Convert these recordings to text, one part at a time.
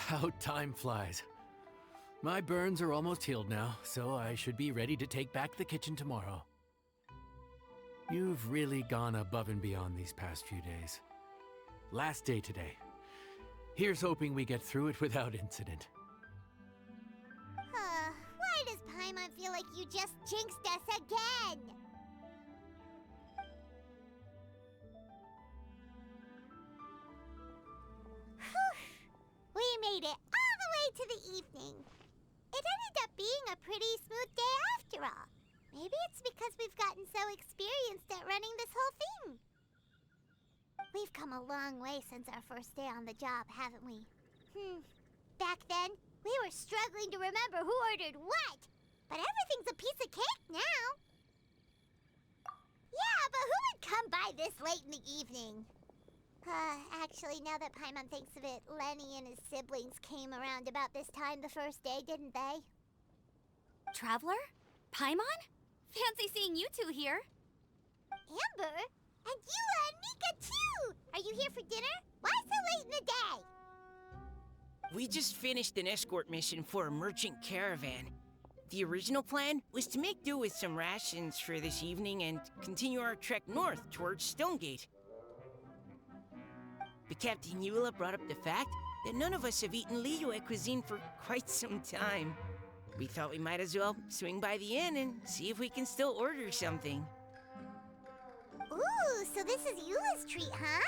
How time flies. My burns are almost healed now, so I should be ready to take back the kitchen tomorrow. You've really gone above and beyond these past few days. Last day today. Here's hoping we get through it without incident. Why does Paimon feel like you just jinxed us again? Whew. We made it all the way to the evening. It ended up being a pretty smooth day after all. Maybe it's because we've gotten so experienced at running this whole thing. We've come a long way since our first day on the job, haven't we? Back then, we were struggling to remember who ordered what. But everything's a piece of cake now. Yeah, but who would come by this late in the evening? Actually, now that Paimon thinks of it, Lenny and his siblings came around about this time the first day, didn't they? Traveler? Paimon? Fancy seeing you two here. Amber? And Eula and Mika too! Are you here for dinner? Why so late in the day? We just finished an escort mission for a merchant caravan. The original plan was to make do with some rations for this evening and continue our trek north towards Stonegate. But Captain Eula brought up the fact that none of us have eaten Liyue cuisine for quite some time. We thought we might as well swing by the inn and see if we can still order something. Ooh, so this is Eula's treat, huh?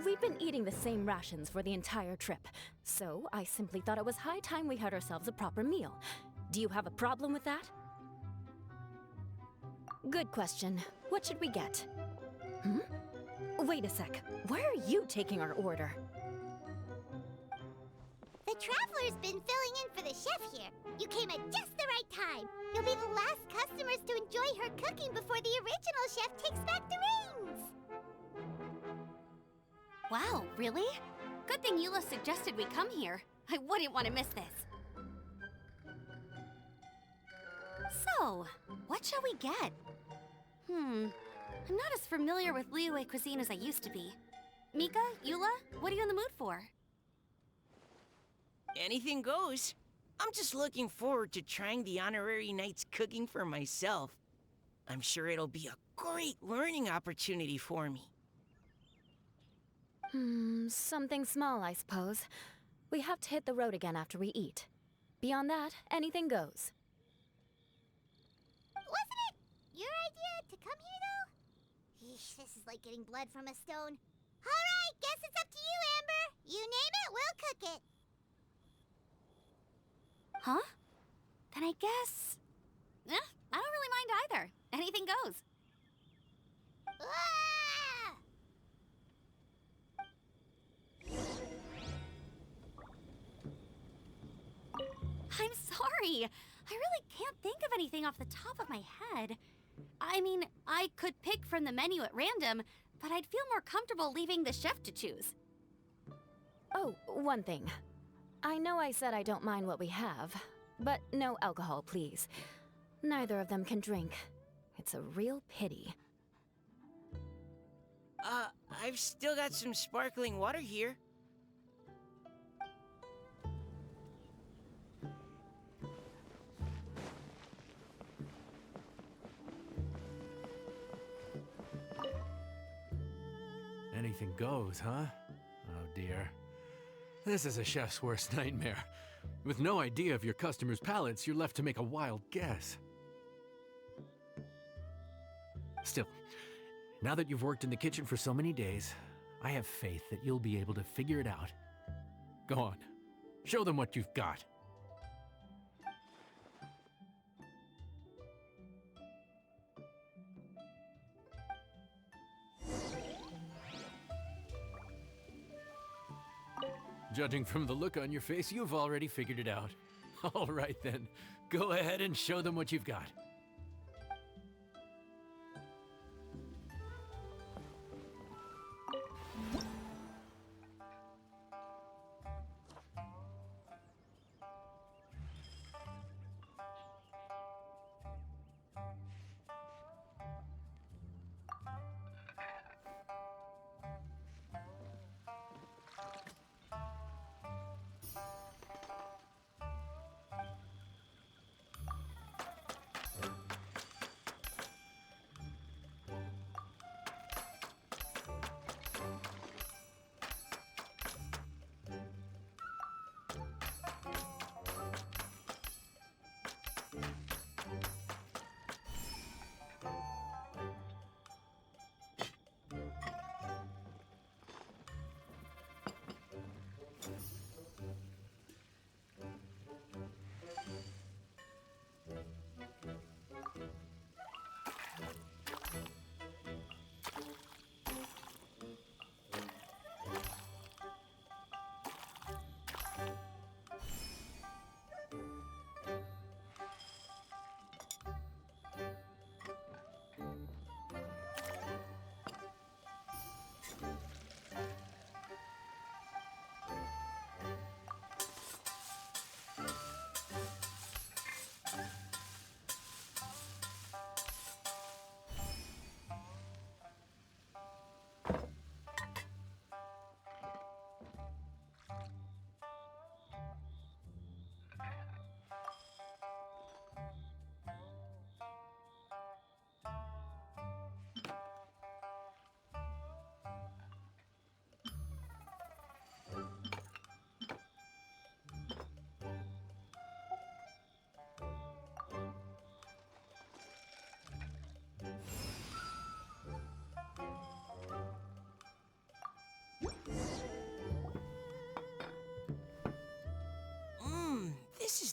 We've been eating the same rations for the entire trip, so I simply thought it was high time we had ourselves a proper meal. Do you have a problem with that? Good question. What should we get? Wait a sec. Why are you taking our order? The Traveler's been filling in for the chef here. You came at just the right time. You'll be the last customers to enjoy her cooking before the original chef takes back the reins. Wow, really? Good thing Eula suggested we come here. I wouldn't want to miss this. So, what shall we get? I'm not as familiar with Liyue cuisine as I used to be. Mika, Eula, what are you in the mood for? Anything goes. I'm just looking forward to trying the honorary knight's cooking for myself. I'm sure it'll be a great learning opportunity for me. Something small, I suppose. We have to hit the road again after we eat. Beyond that, anything goes. Wasn't it your idea to come here, though? Yeesh, this is like getting blood from a stone. All right, guess it's up to you, Amber. You name it, we'll cook it. Huh? Then I guess... I don't really mind either. Anything goes. Ah! I'm sorry. I really can't think of anything off the top of my head. I mean, I could pick from the menu at random, but I'd feel more comfortable leaving the chef to choose. Oh, one thing. I know I said I don't mind what we have, but no alcohol, please. Neither of them can drink. It's a real pity. I've still got some sparkling water here. Anything goes, huh? Oh dear. This is a chef's worst nightmare. With no idea of your customers' palates, you're left to make a wild guess. Still, now that you've worked in the kitchen for so many days, I have faith that you'll be able to figure it out. Go on, show them what you've got. Judging from the look on your face, you've already figured it out. All right then, go ahead and show them what you've got.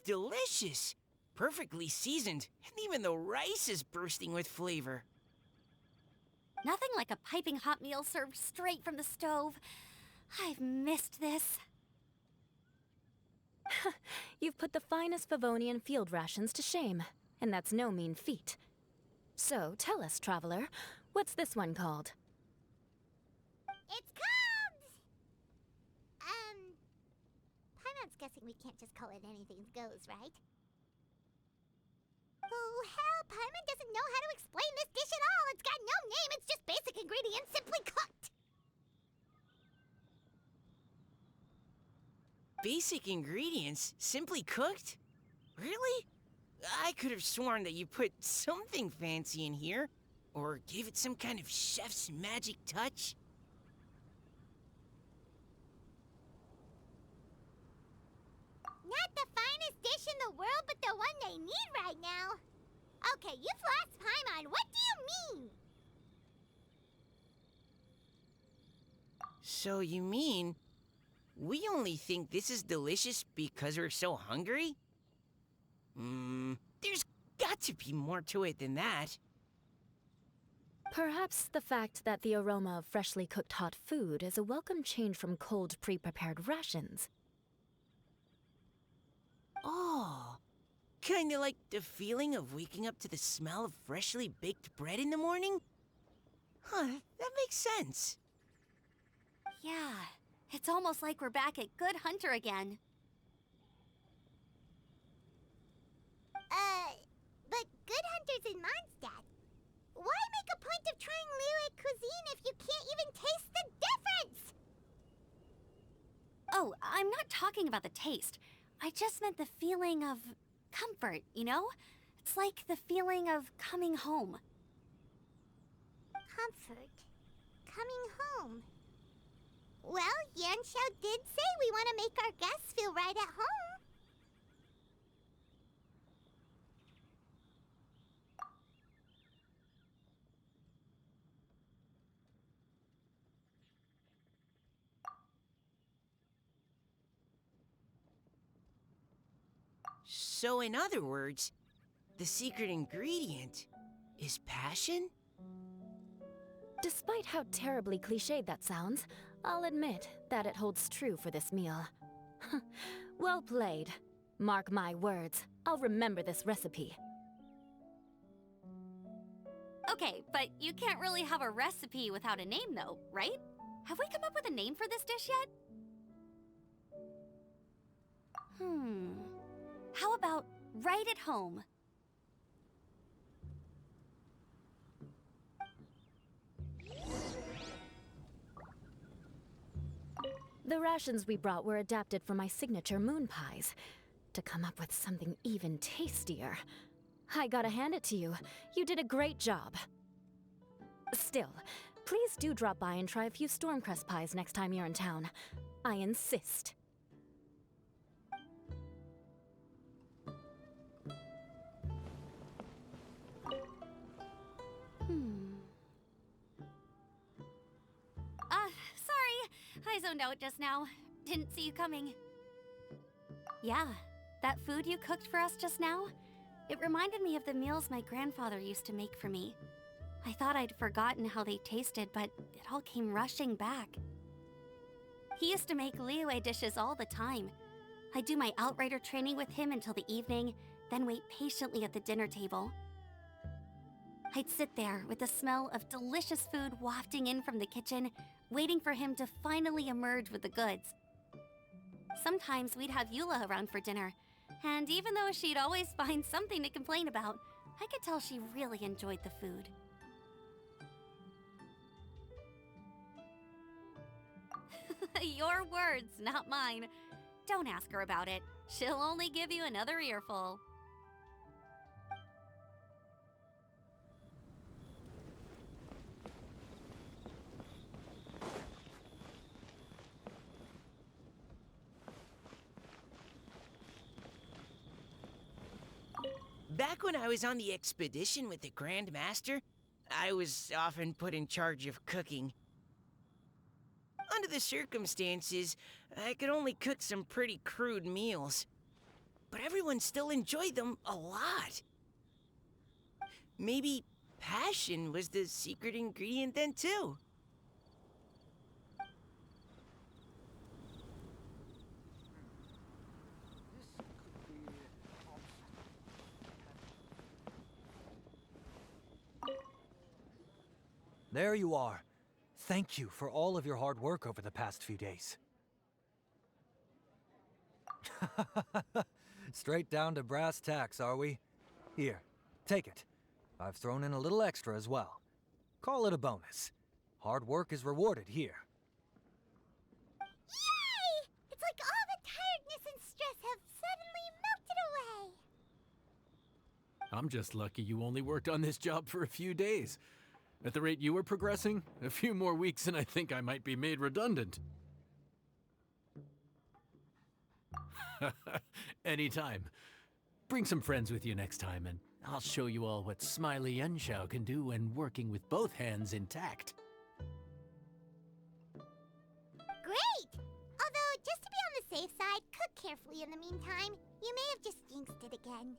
delicious. Perfectly seasoned, and even the rice is bursting with flavor. Nothing like a piping hot meal served straight from the stove. I've missed this. You've put the finest Favonian field rations to shame, and that's no mean feat. So, tell us, traveler, what's this one called? It's called... Paimon's guessing we can't just call it anything goes, right? Oh, hell, Paimon doesn't know how to explain this dish at all. It's got no name, it's just basic ingredients simply cooked. Basic ingredients? Simply cooked? Really? I could have sworn that you put something fancy in here, or gave it some kind of chef's magic touch. Not the finest dish in the world, but the one they need right now. Okay, you've lost Paimon. What do you mean? So you mean we only think this is delicious because we're so hungry? There's got to be more to it than that. Perhaps the fact that the aroma of freshly cooked hot food is a welcome change from cold, pre-prepared rations. Oh, kinda like the feeling of waking up to the smell of freshly baked bread in the morning? Huh, that makes sense. Yeah, it's almost like we're back at Good Hunter again. But Good Hunter's in Mondstadt. Why make a point of trying Liyue cuisine if you can't even taste the difference? Oh, I'm not talking about the taste. I just meant the feeling of comfort, you know? It's like the feeling of coming home. Comfort. Coming home. Well, Yanxiao did say we want to make our guests feel right at home. So in other words, the secret ingredient is passion? Despite how terribly cliched that sounds, I'll admit that it holds true for this meal. Well played. Mark my words, I'll remember this recipe. Okay, but you can't really have a recipe without a name though, right? Have we come up with a name for this dish yet? How about right at home? The rations we brought were adapted for my signature moon pies. To come up with something even tastier. I gotta hand it to you. You did a great job. Still, please do drop by and try a few Stormcrest pies next time you're in town. I insist. Sorry. I zoned out just now. Didn't see you coming. Yeah, that food you cooked for us just now? It reminded me of the meals my grandfather used to make for me. I thought I'd forgotten how they tasted, but it all came rushing back. He used to make Liyue dishes all the time. I'd do my outrider training with him until the evening, then wait patiently at the dinner table. I'd sit there with the smell of delicious food wafting in from the kitchen, waiting for him to finally emerge with the goods. Sometimes we'd have Eula around for dinner, and even though she'd always find something to complain about, I could tell she really enjoyed the food. Your words, not mine. Don't ask her about it. She'll only give you another earful. Back when I was on the expedition with the Grand Master, I was often put in charge of cooking. Under the circumstances, I could only cook some pretty crude meals. but everyone still enjoyed them a lot. Maybe passion was the secret ingredient then, too. There you are. Thank you for all of your hard work over the past few days. Straight down to brass tacks, are we? Here, take it. I've thrown in a little extra as well. Call it a bonus. Hard work is rewarded here. Yay! It's like all the tiredness and stress have suddenly melted away. I'm just lucky you only worked on this job for a few days. At the rate you were progressing, a few more weeks and I think I might be made redundant. Anytime. Bring some friends with you next time, and I'll show you all what Smiley Yenshao can do when working with both hands intact. Great! Although, just to be on the safe side, cook carefully in the meantime. You may have just jinxed it again.